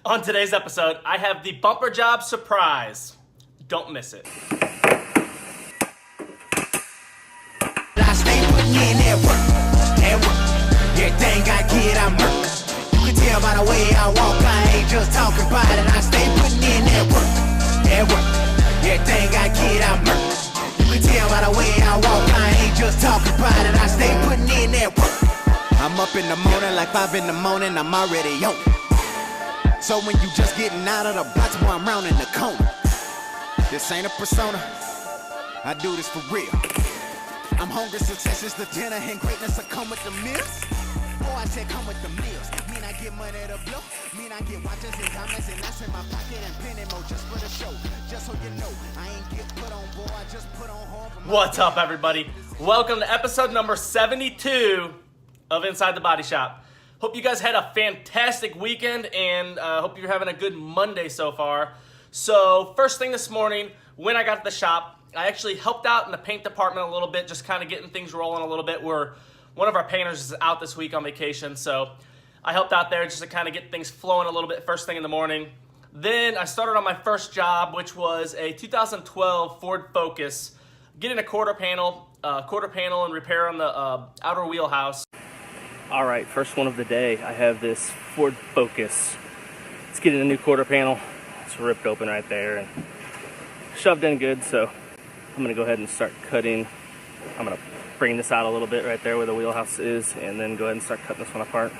On today's episode, I have the bumper job surprise. Don't miss it. I stay putting in that work. Everything I get, I murk. You can tell by the way I walk, I ain't just talking about it. I stay putting in that work. Everything I get, I murk. You can tell by the way I walk, I ain't just talking about it. I stay putting in that work. I'm up in the morning like 5 in the morning, I'm already on it. So when you just getting out of the box, boy, I'm rounding the corner. This ain't a persona, I do this for real. I'm hungry, success is the dinner, and greatness will come with the meals. Boy, I said come with the meals. Mean I get money to blow. Mean I get watches and diamonds and that's in my pocket and penny more just for the show. Just so you know, I ain't get put on, boy, I just put on home for my. What's up, everybody? Welcome to episode number 72 of Inside the Body Shop. Hope you guys had a fantastic weekend and hope you're having a good Monday so far. So first thing this morning, when I got to the shop, I actually helped out in the paint department a little bit, just kind of getting things rolling a little bit. One of our painters is out this week on vacation, so I helped out there just to kind of get things flowing a little bit first thing in the morning. Then I started on my first job, which was a 2012 Ford Focus, getting a quarter panel and repair on the outer wheelhouse. All right, first one of the day, I have this Ford Focus. It's getting a new quarter panel. It's ripped open right there and shoved in good, so I'm gonna go ahead and start cutting. I'm gonna bring this out a little bit right there where the wheelhouse is and then go ahead and start cutting this one apart.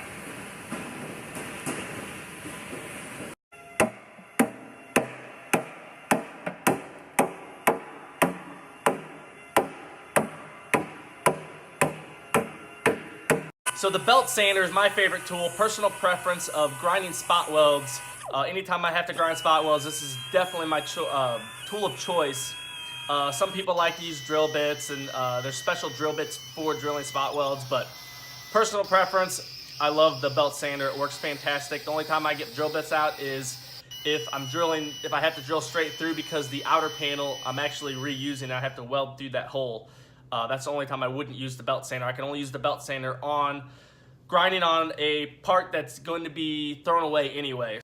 So the belt sander is my favorite tool, personal preference of grinding spot welds. Anytime I have to grind spot welds, this is definitely my tool of choice. Some people like to use drill bits, and there's special drill bits for drilling spot welds, but personal preference, I love the belt sander. It works fantastic. The only time I get drill bits out is if I have to drill straight through because the outer panel I'm actually reusing. I have to weld through that hole. That's the only time I wouldn't use the belt sander. I can only use the belt sander on grinding on a part that's going to be thrown away anyway.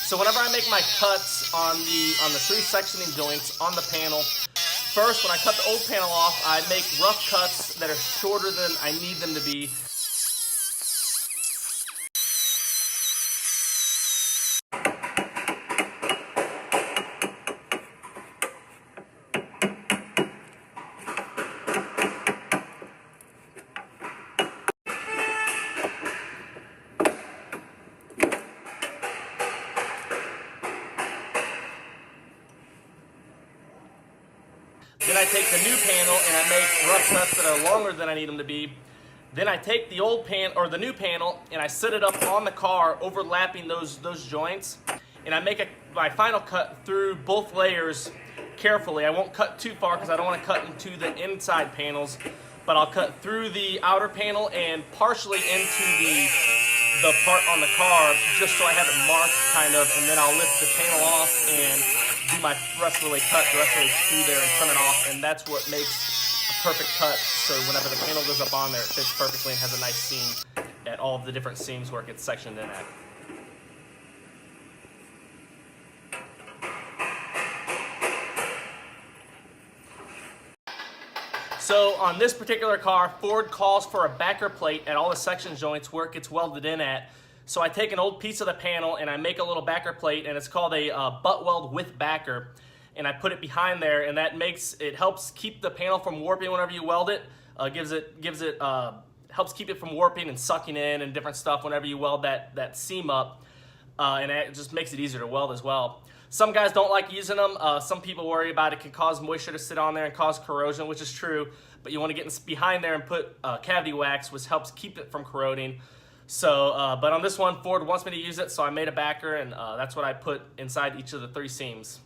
So whenever I make my cuts on the 3 sectioning joints on the panel, first when I cut the old panel off, I make rough cuts that are shorter than I need them to be. Then I take the new panel and I make rough cuts that are longer than I need them to be. Then I take the old the new panel and I set it up on the car, overlapping those joints, and I make my final cut through both layers carefully. I won't cut too far because I don't want to cut into the inside panels, but I'll cut through the outer panel and partially into the part on the car, just so I have it marked kind of, and then I'll lift the panel off and do my rest of the way cut, the rest of the way through there and trim it off, and that's what makes a perfect cut. So whenever the panel goes up on there, it fits perfectly and has a nice seam at all of the different seams where it gets sectioned in at. So on this particular car, Ford calls for a backer plate at all the section joints where it gets welded in at. So I take an old piece of the panel and I make a little backer plate, and it's called a butt weld with backer, and I put it behind there, and it helps keep the panel from warping whenever you weld it. Helps keep it from warping and sucking in and different stuff whenever you weld that seam up, and it just makes it easier to weld as well. Some guys don't like using them. Some people worry about it can cause moisture to sit on there and cause corrosion, which is true, but you want to get behind there and put cavity wax, which helps keep it from corroding. So, but on this one, Ford wants me to use it, so I made a backer, and that's what I put inside each of the 3 seams.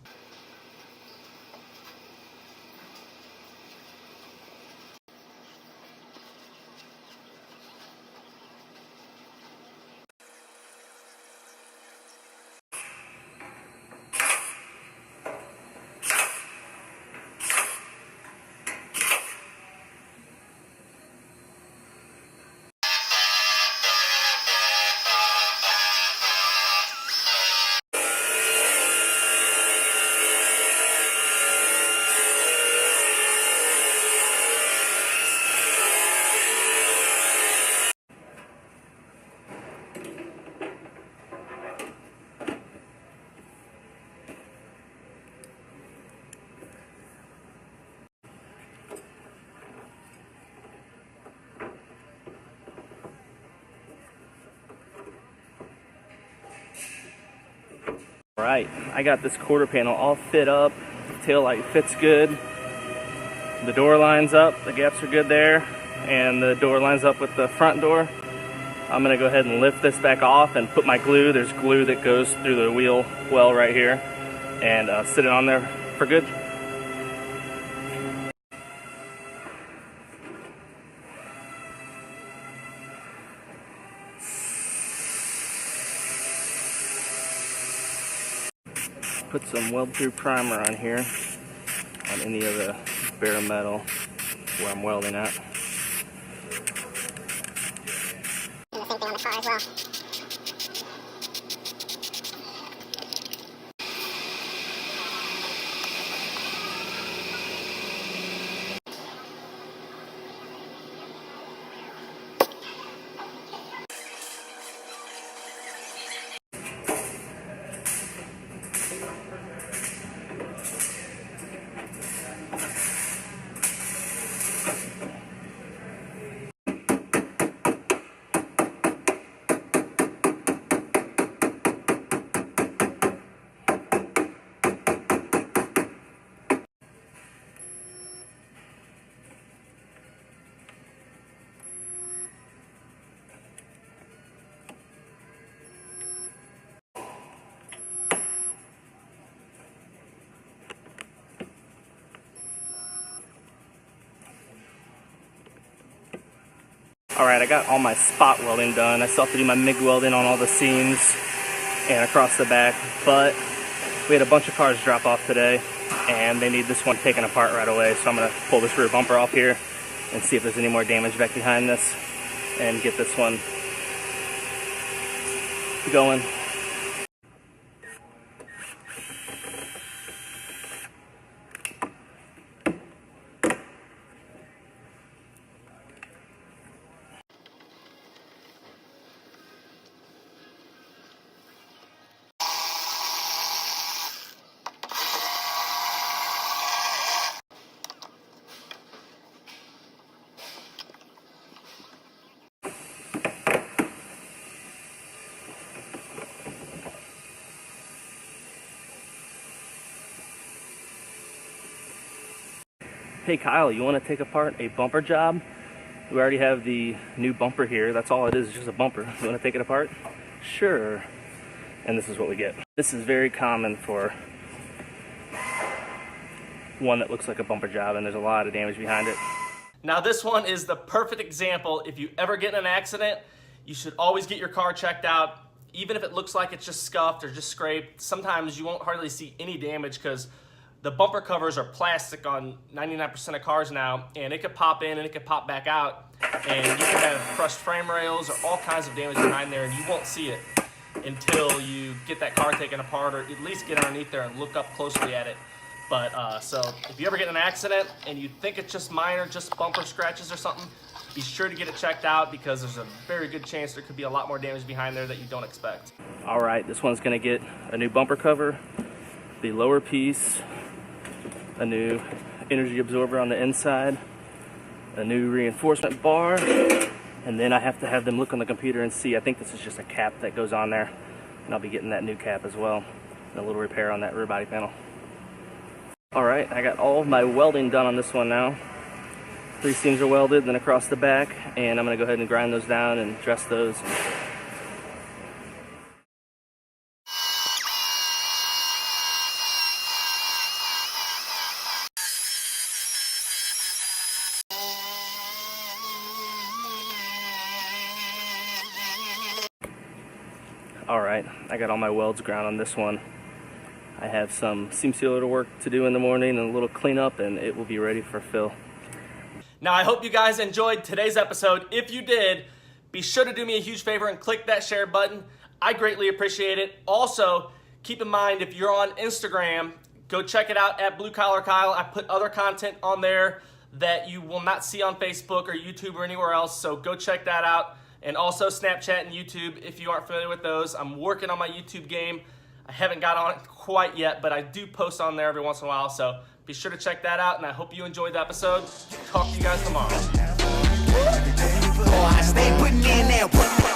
right, I got this quarter panel all fit up. The tail light fits good. The door lines up, the gaps are good there, and the door lines up with the front door. I'm gonna go ahead and lift this back off and put my glue. There's glue that goes through the wheel well right here, and sit it on there for good. Put some weld-through primer on here on any of the bare metal where I'm welding at. And the same thing on the car as well. All right, I got all my spot welding done. I still have to do my MIG welding on all the seams and across the back, but we had a bunch of cars drop off today and they need this one taken apart right away. So I'm gonna pull this rear bumper off here and see if there's any more damage back behind this and get this one going. Hey Kyle, you want to take apart a bumper job? We already have the new bumper here. That's all it is, just a bumper. You want to take it apart? Sure. And this is what we get. This is very common for one that looks like a bumper job, and there's a lot of damage behind it. Now this one is the perfect example. If you ever get in an accident, you should always get your car checked out. Even if it looks like it's just scuffed or just scraped, sometimes you won't hardly see any damage because the bumper covers are plastic on 99% of cars now, and it could pop in and it could pop back out, and you could have crushed frame rails or all kinds of damage behind there, and you won't see it until you get that car taken apart or at least get underneath there and look up closely at it. But so if you ever get in an accident and you think it's just minor, just bumper scratches or something, be sure to get it checked out because there's a very good chance there could be a lot more damage behind there that you don't expect. All right, this one's gonna get a new bumper cover, the lower piece, a new energy absorber on the inside, a new reinforcement bar, and then I have to have them look on the computer and see. I think this is just a cap that goes on there, and I'll be getting that new cap as well, and a little repair on that rear body panel. All right, I got all of my welding done on this one now. 3 seams are welded, then across the back, and I'm gonna go ahead and grind those down and dress those. All right, I got all my welds ground on this one. I have some seam sealer work to do in the morning and a little cleanup, and it will be ready for fill. Now, I hope you guys enjoyed today's episode. If you did, be sure to do me a huge favor and click that share button. I greatly appreciate it. Also, keep in mind, if you're on Instagram, go check it out at Blue Collar Kyle. I put other content on there that you will not see on Facebook or YouTube or anywhere else, so go check that out. And also Snapchat and YouTube if you aren't familiar with those. I'm working on my YouTube game. I haven't got on it quite yet, but I do post on there every once in a while, so be sure to check that out, and I hope you enjoyed the episode. Talk to you guys tomorrow. Oh, I stay putting in that work.